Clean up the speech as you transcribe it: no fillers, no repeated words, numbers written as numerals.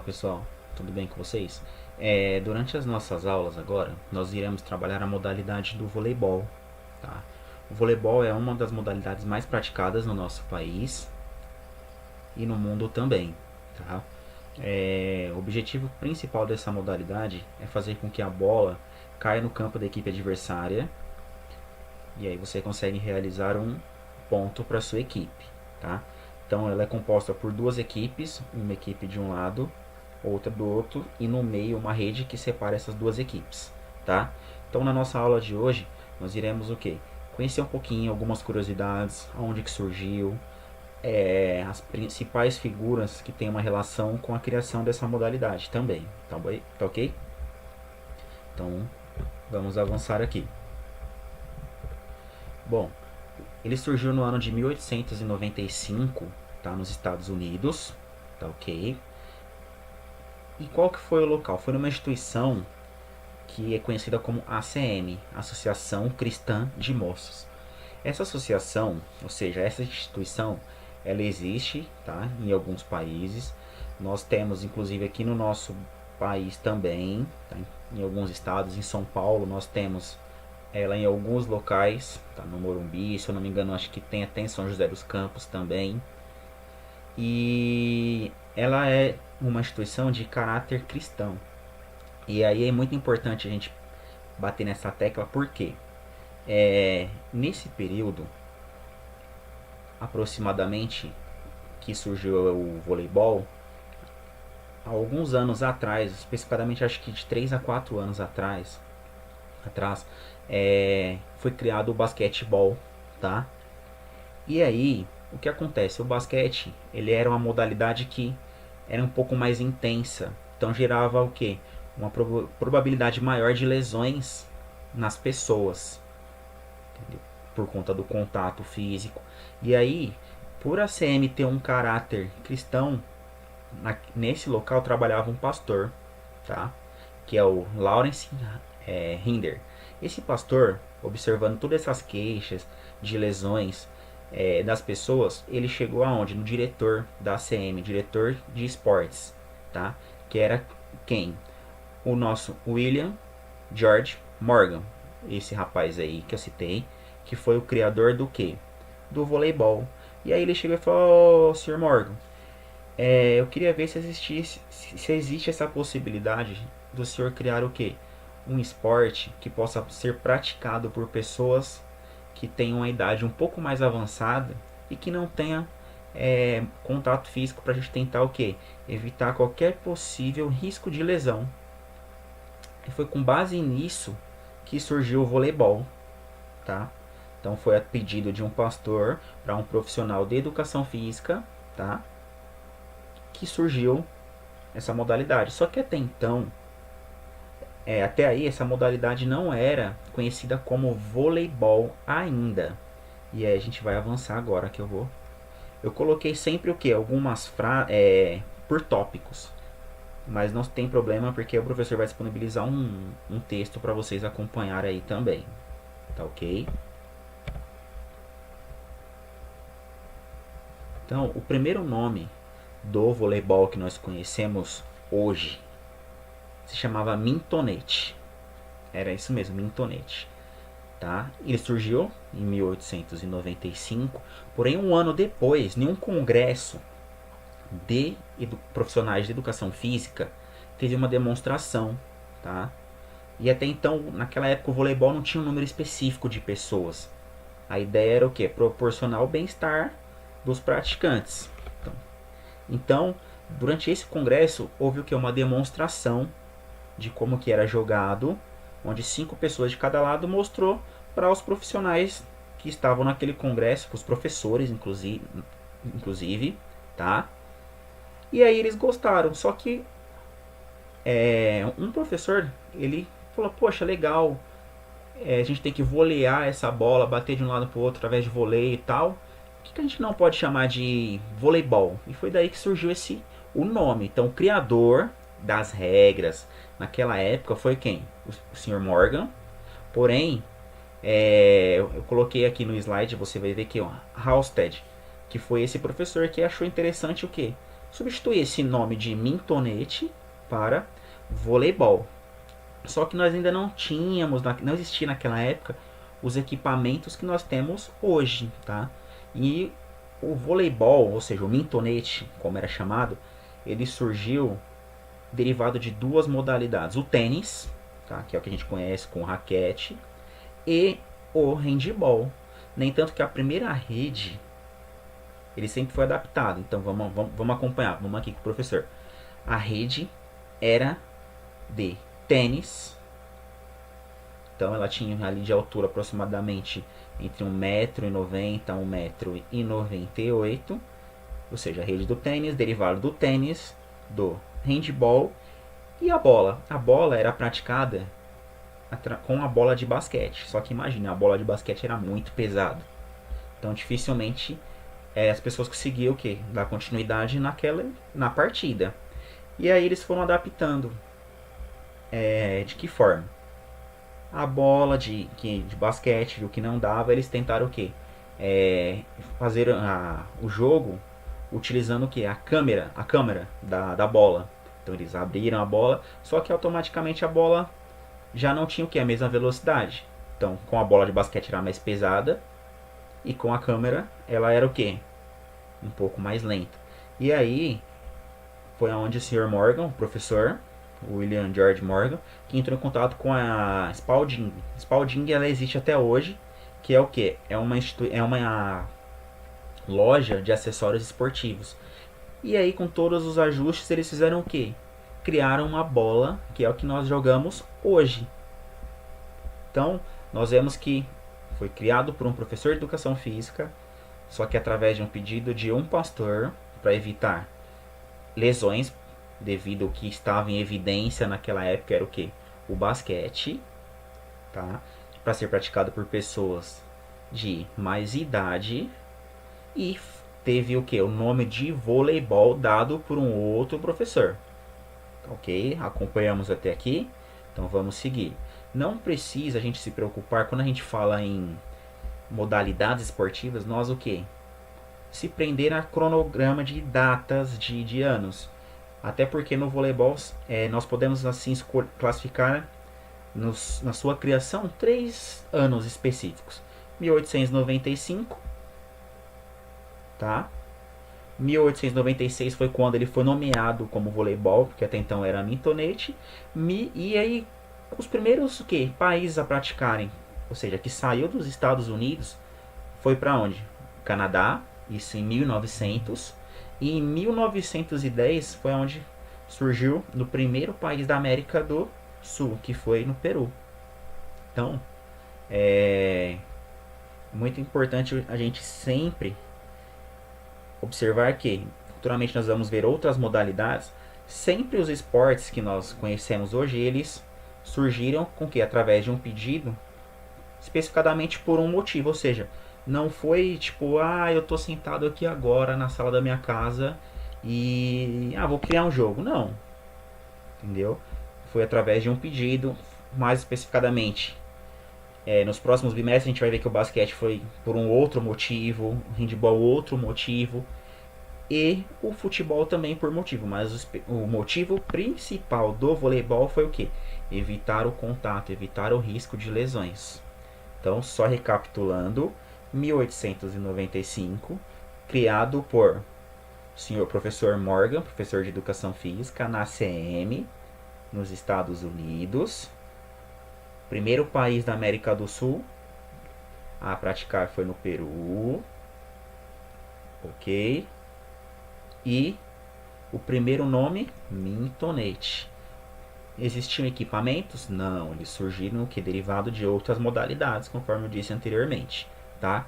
pessoal, tudo bem com vocês? Durante as nossas aulas agora, nós iremos trabalhar a modalidade do voleibol. Tá? O voleibol é uma das modalidades mais praticadas no nosso país e no mundo também. Tá? O objetivo principal dessa modalidade é fazer com que a bola caia no campo da equipe adversária e aí você consegue realizar um ponto para sua equipe. Tá? Então ela é composta por duas equipes, uma equipe de um lado, outra do outro, e no meio uma rede que separa essas duas equipes, tá? Então na nossa aula de hoje nós iremos o que? Conhecer um pouquinho algumas curiosidades, aonde que surgiu, as principais figuras que têm uma relação com a criação dessa modalidade também, tá ok? Então vamos avançar aqui. Bom, ele surgiu no ano de 1895, tá, nos Estados Unidos, tá ok? E qual que foi o local? Foi numa instituição que é conhecida como ACM, Associação Cristã de Moços. Essa associação, ou seja, essa instituição, ela existe, tá, em alguns países. Nós temos, inclusive, aqui no nosso país também, tá, em alguns estados. Em São Paulo, nós temos ela em alguns locais, tá, no Morumbi, se eu não me engano, acho que tem até em São José dos Campos também. E ela é uma instituição de caráter cristão. E aí é muito importante a gente bater nessa tecla porque nesse período, aproximadamente, que surgiu o voleibol, há alguns anos atrás, especificamente acho que de 3 a 4 anos atrás, foi criado o basquetebol, tá? E aí, o que acontece? O basquete, ele era uma modalidade que era um pouco mais intensa, então gerava o quê? Uma probabilidade maior de lesões nas pessoas, entendeu? Por conta do contato físico. E aí, por a CM ter um caráter cristão, nesse local trabalhava um pastor, tá? Que é o Lawrence Hinder. Esse pastor, observando todas essas queixas de lesões das pessoas, ele chegou aonde? No diretor da ACM, diretor de esportes, tá? Que era quem? O nosso William George Morgan, esse rapaz aí que eu citei, que foi o criador do que? Do voleibol. E aí ele chegou e falou: oh, Sr. Morgan, eu queria ver se existe essa possibilidade do senhor criar o que? Um esporte que possa ser praticado por pessoas que tenham uma idade um pouco mais avançada e que não tenha contato físico para a gente tentar o que? Evitar qualquer possível risco de lesão. E foi com base nisso que surgiu o voleibol, tá? Então foi a pedido de um pastor para um profissional de educação física, tá? Que surgiu essa modalidade. Só que até então, até aí, essa modalidade não era conhecida como voleibol ainda. E aí a gente vai avançar agora que eu vou. Eu coloquei sempre o que? Algumas por tópicos. Mas não tem problema porque o professor vai disponibilizar um texto para vocês acompanhar aí também. Tá ok? Então, o primeiro nome do voleibol que nós conhecemos hoje se chamava mintonete. Era isso mesmo, mintonete. Tá? Ele surgiu em 1895, porém um ano depois, em um congresso de profissionais de educação física, teve uma demonstração, tá? E até então, naquela época, o voleibol não tinha um número específico de pessoas. A ideia era o quê? Proporcionar o bem-estar dos praticantes. Então, durante esse congresso, houve o que? Uma demonstração de como que era jogado, onde 5 pessoas de cada lado mostrou para os profissionais que estavam naquele congresso, para os professores inclusive, tá? E aí eles gostaram, só que um professor, ele falou, poxa, legal, a gente tem que volear essa bola, bater de um lado para o outro através de voleio e tal. O que a gente não pode chamar de voleibol? E foi daí que surgiu o nome. Então, o criador das regras naquela época foi quem? O Sr. Morgan. Porém, eu coloquei aqui no slide, você vai ver que Halstead, que foi esse professor que achou interessante o quê? substituir esse nome de mintonete para voleibol. Só que nós ainda não tínhamos, não existia naquela época os equipamentos que nós temos hoje, tá? E o voleibol, ou seja, o mintonete, como era chamado, ele surgiu derivado de duas modalidades: o tênis, tá? Que é o que a gente conhece com raquete, e o handball. Nem tanto que a primeira rede ele sempre foi adaptado. Então vamos acompanhar, vamos aqui com o professor. A rede era de tênis, então ela tinha ali de altura aproximadamente entre 1,90 m a 1,98 m, ou seja, a rede do tênis, derivado do tênis, do handball. E a bola? A bola era praticada com a bola de basquete. Só que imagine, a bola de basquete era muito pesada. Então dificilmente as pessoas conseguiam o quê? Dar continuidade na partida. E aí eles foram adaptando. De que forma? A bola de basquete, viu que não dava, eles tentaram o quê? Fazer o jogo utilizando o quê? A câmera da bola. Então eles abriram a bola, só que automaticamente a bola já não tinha o que? A mesma velocidade. Então com a bola de basquete era mais pesada e com a câmera ela era o que? Um pouco mais lenta. E aí foi onde o Sr. Morgan, o professor William George Morgan, que entrou em contato com a Spalding. Spalding ela existe até hoje, que é o que? É uma loja de acessórios esportivos. E aí com todos os ajustes eles fizeram o que? Criaram uma bola, que é o que nós jogamos hoje. Então nós vemos que foi criado por um professor de educação física, só que através de um pedido de um pastor para evitar lesões, devido ao que estava em evidência naquela época era o que? O basquete, tá? Para ser praticado por pessoas de mais idade, e teve o que? O nome de voleibol dado por um outro professor. Ok? Acompanhamos até aqui, então vamos seguir. Não precisa a gente se preocupar quando a gente fala em modalidades esportivas, nós o que? Se prender a cronograma de datas de anos. Até porque no voleibol nós podemos assim classificar na sua criação 3 anos específicos. 1895, tá? 1896 foi quando ele foi nomeado como voleibol, porque até então era mintonete. E aí os primeiros países a praticarem, ou seja, que saiu dos Estados Unidos, foi para onde? Canadá, isso em 1900. E em 1910 foi onde surgiu no primeiro país da América do Sul, que foi no Peru. Então, é muito importante a gente sempre observar que futuramente nós vamos ver outras modalidades. Sempre os esportes que nós conhecemos hoje, eles surgiram com que? Através de um pedido, especificadamente por um motivo, ou seja, não foi tipo, eu tô sentado aqui agora na sala da minha casa e vou criar um jogo. Não. Entendeu? Foi através de um pedido, mais especificadamente. Nos próximos bimestres a gente vai ver que o basquete foi por um outro motivo, o handball outro motivo e o futebol também por motivo, mas o motivo principal do voleibol foi o que? Evitar o contato, evitar o risco de lesões. Então, só recapitulando, 1895, criado por senhor professor Morgan, professor de educação física, na CM, nos Estados Unidos. Primeiro país da América do Sul a praticar foi no Peru. Ok. E o primeiro nome, mintonete. Existiam equipamentos? Não, eles surgiram derivado de outras modalidades, conforme eu disse anteriormente, tá?